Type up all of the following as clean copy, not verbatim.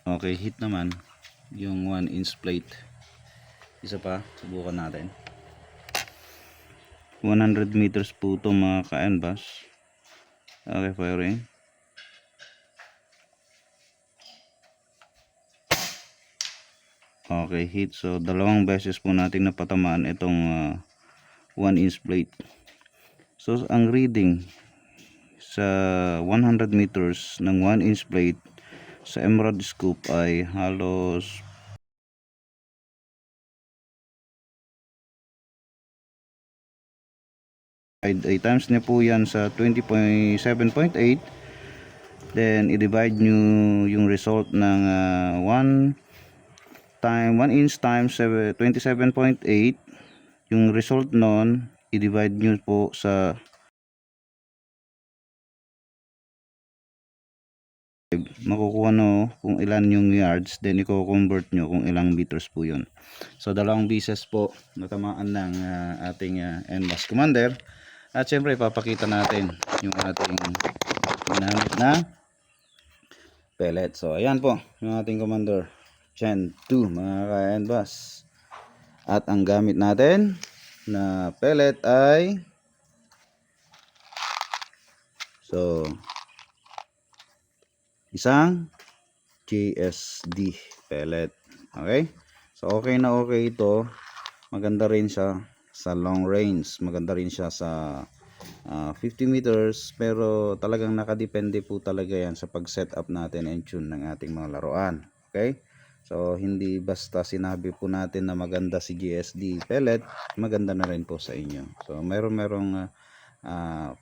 Okay, hit naman yung 1-inch plate. Isa pa, subukan natin. 100 meters po ito mga ka-NBAS. Okay, firing. Okay, hit. So dalawang beses po natin napatamaan itong 1-inch plate. So ang reading sa 100 meters ng 1-inch plate sa Emerald Scoop ay halos ay times niya po yan sa 20.7.8, then i-divide nyo yung result ng 1 inch times 27.8. Yung result nun i-divide nyo po sa makukuha no kung ilan yung yards, then i-convert nyo kung ilang meters po yun. So dalawang beses po natamaan ng ating NBAS Commander. At syempre papakita natin yung ating ginamit na pellet. So ayan po yung ating Commander Gen 2 mga ka-NBAS. At ang gamit natin na pellet ay isang GSD pellet. Okay? So okay na okay ito. Maganda rin siya sa long range. Maganda rin siya sa 50 meters. Pero talagang nakadepende po talaga yan sa pag-set up natin and tune ng ating mga laruan. Okay? So hindi basta sinabi po natin na maganda si GSD pellet, maganda na rin po sa inyo. So merong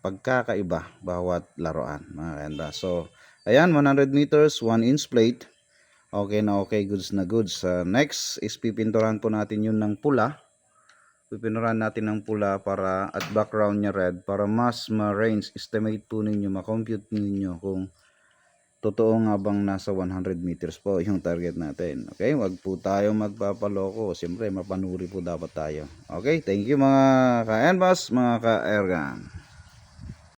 pagkakaiba bawat laruan mga kanda. So ayan, 100 meters, 1-inch plate. Okay na okay, goods na goods. Next is pipinturan po natin yun ng pula. Pipinturan natin ng pula para at background niya red para mas ma-range estimate po ninyo, ma-compute ninyo kung totoo nga bang nasa 100 meters po yung target natin. Okay, wag po tayo magpapaloko. Siyempre mapanuri po dapat tayo. Okay, thank you mga ka-NBAS, mga ka-Airgun.